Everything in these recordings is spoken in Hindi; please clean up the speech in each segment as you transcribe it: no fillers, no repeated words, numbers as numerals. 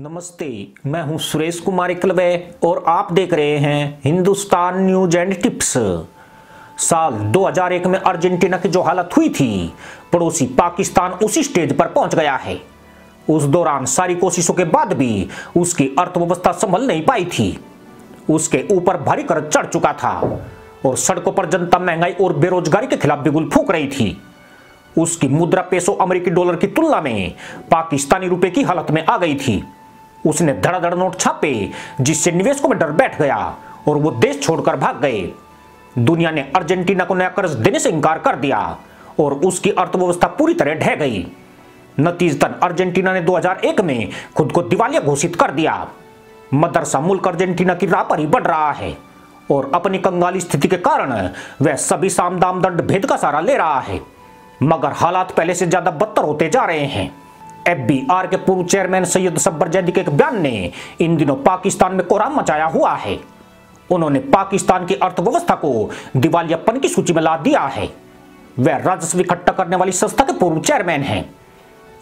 नमस्ते, मैं हूं सुरेश कुमार एकलवे और आप देख रहे हैं हिंदुस्तान न्यूज एंड टिप्स। साल 2001 में अर्जेंटीना की जो हालत हुई थी, पड़ोसी पाकिस्तान उसी स्टेज पर पहुंच गया है। उस दौरान सारी कोशिशों के बाद भी उसकी अर्थव्यवस्था संभल नहीं पाई थी। उसके ऊपर भारी कर्ज चढ़ चुका था और सड़कों पर जनता महंगाई और बेरोजगारी के खिलाफ बिगुल फूंक रही थी। उसकी मुद्रा पेसो अमेरिकी डॉलर की तुलना में पाकिस्तानी रुपए की हालत में आ गई थी। उसने धड़ाधड़ नोट छापे, जिससे निवेशकों में डर बैठ गया और वो देश छोड़कर भाग गए। दुनिया ने अर्जेंटीना को नया कर्ज देने से इनकार कर दिया और उसकी अर्थव्यवस्था पूरी तरह ढह गई। नतीजतन अर्जेंटीना ने 2001 में खुद को दिवालिया घोषित कर दिया। मदरसा मुल्क अर्जेंटीना की राह पर ही बढ़ रहा है और अपनी कंगाली स्थिति के कारण वह सभी साम दाम दंड भेद का सहारा ले रहा है, मगर हालात पहले से ज्यादा बदतर होते जा रहे हैं। FBR के पूर्व चेयरमैन सैयद सब्बर जैदी के एक बयान ने इन दिनों पाकिस्तान में कोहराम मचाया हुआ है। उन्होंने पाकिस्तान की अर्थव्यवस्था को दिवालियापन की सूची में ला दिया है। वह राजस्व इकट्ठा करने वाली संस्था के पूर्व चेयरमैन हैं।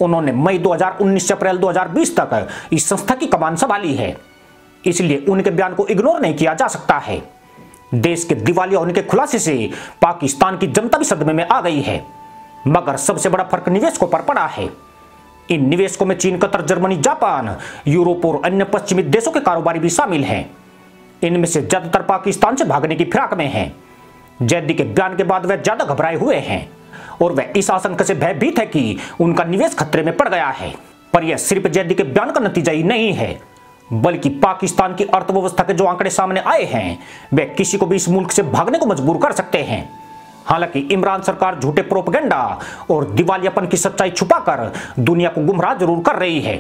उन्होंने मई 2019 से अप्रैल 2020 तक इस संस्था की कमान संभाली है, इसलिए उनके बयान को इग्नोर नहीं किया जा सकता है। देश के दिवालिया होने के खुलासे से पाकिस्तान की जनता भी सदमे में आ गई है, मगर सबसे बड़ा फर्क निवेशकों पर पड़ा है। इन निवेशकों में चीन, कतर, जर्मनी, जापान, यूरोप और अन्य पश्चिमी देशों के कारोबारी भी शामिल हैं। इनमें से ज्यादातर पाकिस्तान से भागने की फिराक में हैं। जैदी के बयान के बाद वह ज्यादा घबराए हुए हैं और वह इस आशंका से भयभीत है कि उनका निवेश खतरे में पड़ गया है। पर यह सिर्फ जैदी के बयान का नतीजा ही नहीं है, बल्कि पाकिस्तान की अर्थव्यवस्था के जो आंकड़े सामने आए हैं, वे किसी को भी इस मुल्क से भागने को मजबूर कर सकते हैं। हालांकि इमरान सरकार झूठे प्रोपेगेंडा और दिवालियापन की सच्चाई छुपाकर दुनिया को गुमराह जरूर कर रही है,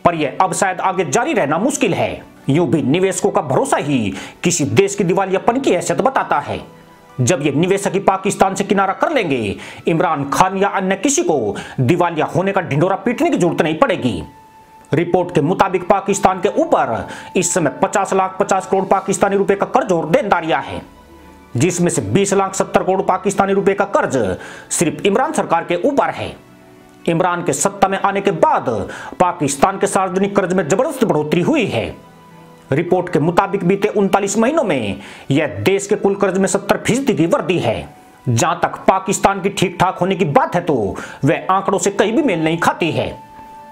पर यह अब शायद आगे जारी रहना मुश्किल है। यूं भी निवेशकों का भरोसा ही किसी देश की दिवालियापन की हैसियत बताता है। जब ये निवेशक ही पाकिस्तान से किनारा कर लेंगे, इमरान खान या अन्य किसी को दिवालिया होने का ढिंढोरा पीटने की जरूरत नहीं पड़ेगी। रिपोर्ट के मुताबिक पाकिस्तान के ऊपर इस समय 50 करोड़ पाकिस्तानी रुपए का कर्ज और देनदारियां है, जिसमें से 20,70,000 करोड़ पाकिस्तानी रुपए का कर्ज सिर्फ इमरान सरकार के ऊपर है। इमरान के सत्ता में आने के बाद पाकिस्तान के सार्वजनिक कर्ज में जबरदस्त बढ़ोतरी हुई है। रिपोर्ट के मुताबिक बीते 39 महीनों में यह देश के कुल कर्ज में 70% की वृद्धि है। जहां तक पाकिस्तान की ठीक ठाक होने की बात है, तो वह आंकड़ों से कहीं भी मेल नहीं खाती है।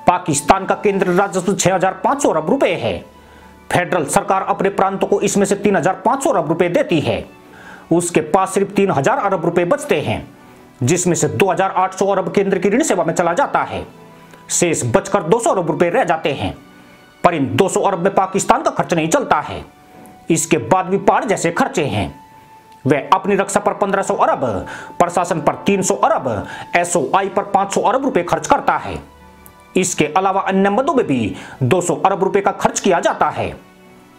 पाकिस्तान का केंद्रीय राजस्व 6,500 अरब रुपए है। फेडरल सरकार अपने प्रांतों को इसमें से 3,500 अरब रुपए देती है। उसके पास सिर्फ 3,000 अरब रुपए बचते हैं, जिसमें से 2,800 अरब केंद्र की ऋण सेवा में चला जाता है। शेष बचकर 200 अरब रुपए रह जाते हैं, पर इन 200 अरब में पाकिस्तान का खर्च नहीं चलता है। इसके बाद भी पहाड़ जैसे खर्चे हैं। वह अपनी रक्षा पर 1,500 अरब, प्रशासन पर 300 अरब, SOI पर 500 अरब रुपए खर्च करता है। इसके अलावा अन्य मदों में भी 200 अरब रुपए का खर्च किया जाता है।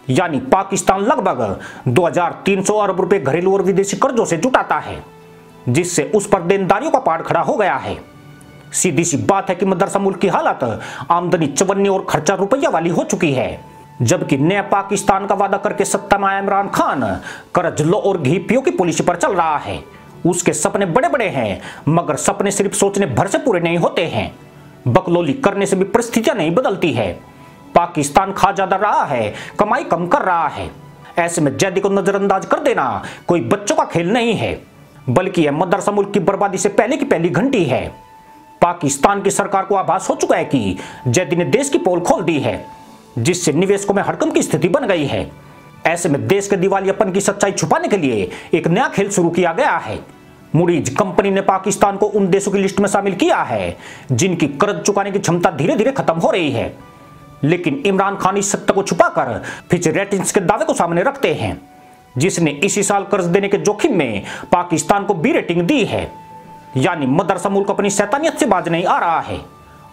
यानी पाकिस्तान लगभग 2,300 अरब रुपए घरेलू और विदेशी कर्जों से जुटाता है, जिससे उस पर देनदारियों का पहाड़ खड़ा हो गया है। सीधी सी बात है कि मदरसा मुल्क की हालत आमदनी चवन्नी और खर्चा रुपया वाली हो चुकी है। जबकि नया पाकिस्तान का वादा करके सत्ता में आया इमरान खान कर्ज लो और घी पियो की पॉलिसी पर चल रहा है। उसके सपने बड़े बड़े हैं, मगर सपने सिर्फ सोचने भर से पूरे नहीं होते हैं। बकलोली करने से भी परिस्थितियां नहीं बदलती है। पाकिस्तान खा ज्यादा रहा है, कमाई कम कर रहा है। ऐसे में जैदी को नजरअंदाज कर देना कोई बच्चों का खेल नहीं है, बल्कि यह मदरसा मुल्क की बर्बादी से पहले की पहली घंटी है। पाकिस्तान की सरकार को आभास हो चुका है कि जैदी ने देश की पोल खोल दी है, जिससे निवेशकों में हड़कंप की स्थिति बन गई है। ऐसे में देश के दिवालियापन की सच्चाई छुपाने के लिए एक नया खेल शुरू किया गया है। मूडीज कंपनी ने पाकिस्तान को उन देशों की लिस्ट में शामिल किया है जिनकी कर्ज चुकाने की क्षमता धीरे धीरे खत्म हो रही है। लेकिन इमरान खान इस सत्य को छुपाकर फिच रेटिंग्स के दावे को सामने रखते हैं, जिसने इसी साल कर्ज देने के जोखिम में पाकिस्तान को B रेटिंग दी है। यानी मदरसा मुल्क अपनी शैतानियत से बाज नहीं आ रहा है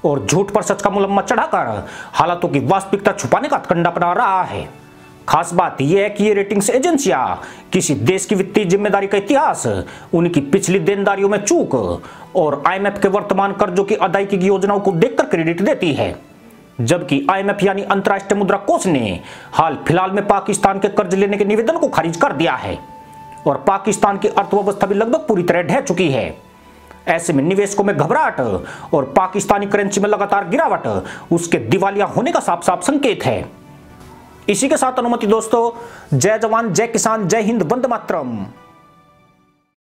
और झूठ पर सच का मुलम्मा चढ़ाकर हालातों की वास्तविकता छुपाने का हथकंडा अपना रहा है। खास बात यह है कि ये रेटिंग्स एजेंसियां किसी देश की वित्तीय जिम्मेदारी का इतिहास, उनकी पिछली देनदारियों में चूक और IMF के वर्तमान कर्जों की अदायगी की योजनाओं को देखकर क्रेडिट देती है। जबकि IMF यानी अंतर्राष्ट्रीय मुद्रा कोष ने हाल फिलहाल में पाकिस्तान के कर्ज लेने के निवेदन को खारिज कर दिया है और पाकिस्तान की अर्थव्यवस्था भी लगभग पूरी तरह ढह चुकी है। ऐसे में निवेशकों में घबराहट और पाकिस्तानी करेंसी में लगातार गिरावट उसके दिवालिया होने का साफ साफ संकेत है। इसी के साथ अनुमति दोस्तों, जय जवान जय किसान जय हिंद, वंदे मातरम।